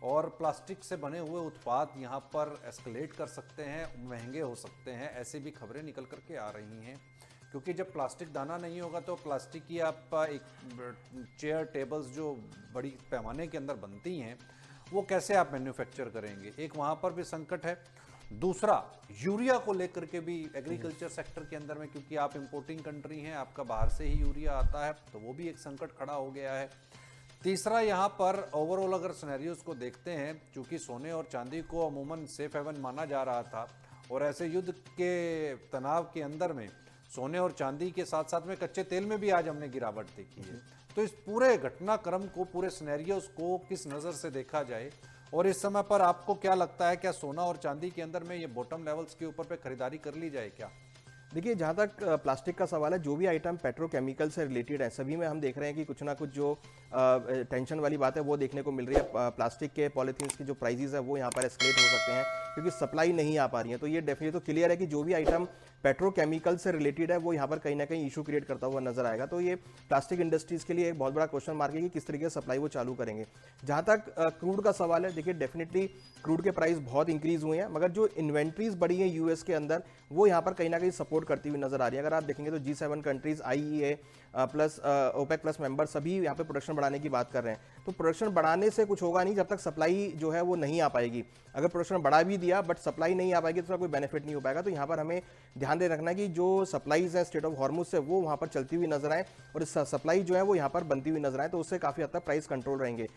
और प्लास्टिक से बने हुए उत्पाद यहाँ पर एस्केलेट कर सकते हैं, महंगे हो सकते हैं, ऐसी भी खबरें निकल करके आ रही हैं। क्योंकि जब प्लास्टिक दाना नहीं होगा तो प्लास्टिक की आप एक चेयर टेबल्स जो बड़ी पैमाने के अंदर बनती हैं वो कैसे आप मैन्युफैक्चर करेंगे, एक वहाँ पर भी संकट है। दूसरा, यूरिया को लेकर के भी एग्रीकल्चर सेक्टर के अंदर में, क्योंकि आप इंपोर्टिंग कंट्री हैं, आपका बाहर से ही यूरिया आता है, तो वो भी एक संकट खड़ा हो गया है। तीसरा, यहाँ पर ओवरऑल अगर सिनेरियोज को देखते हैं, क्योंकि सोने और चांदी को अमूमन सेफ हेवन माना जा रहा था और ऐसे युद्ध के तनाव के अंदर में सोने और चांदी के साथ साथ में कच्चे तेल में भी आज हमने गिरावट देखी है। तो इस पूरे घटनाक्रम को, पूरे सिनेरियोज को किस नज़र से देखा जाए, और इस समय पर आपको क्या लगता है, क्या सोना और चांदी के अंदर में ये बॉटम लेवल्स के ऊपर पे खरीदारी कर ली जाए क्या? देखिए, जहाँ तक प्लास्टिक का सवाल है, जो भी आइटम पेट्रोकेमिकल से रिलेटेड है सभी में हम देख रहे हैं कि कुछ ना कुछ जो टेंशन वाली बात है वो देखने को मिल रही है। प्लास्टिक के पॉलीथीन्स की जो प्राइसेस है वो यहाँ पर एस्केलेट हो सकते हैं क्योंकि सप्लाई नहीं आ पा रही है। तो ये डेफिनेटली तो क्लियर है कि जो भी आइटम पेट्रोकेमिकल से रिलेटेड है वो यहाँ पर कहीं ना कहीं इशू क्रिएट करता हुआ नजर आएगा। तो ये प्लास्टिक इंडस्ट्रीज के लिए एक बहुत बड़ा क्वेश्चन मार्क है कि किस तरीके से सप्लाई वो चालू करेंगे। जहाँ तक क्रूड का सवाल है, देखिए डेफिनेटली क्रूड के प्राइस बहुत इंक्रीज हुए हैं, मगर जो इन्वेंट्रीज बढ़ी हैं यूएस के अंदर वो यहाँ पर कहीं ना कहीं सपोर्ट करती हुई नजर आ रही है। अगर आप देखेंगे तो G7 countries, IEA plus OPEC plus member सभी यहाँ पे प्रोडक्शन बढ़ाने की बात कर रहे हैं। तो प्रोडक्शन बढ़ाने से कुछ होगा नहीं जब तक सप्लाई जो है वो नहीं आ पाएगी। अगर प्रोडक्शन बढ़ा भी दिया बट सप्लाई नहीं आ पाएगी तो कोई बेनिफिट नहीं हो पाएगा। तो यहाँ पर हमें ध्यान दे रखना कि जो सप्लाईज है स्टेट ऑफ हॉर्मुज से वो वहाँ पर चलती हुई नजर आए और सप्लाई जो है वो यहाँ पर बनती हुई नजर आए, तो उससे काफी हद तक प्राइस कंट्रोल रहेंगे।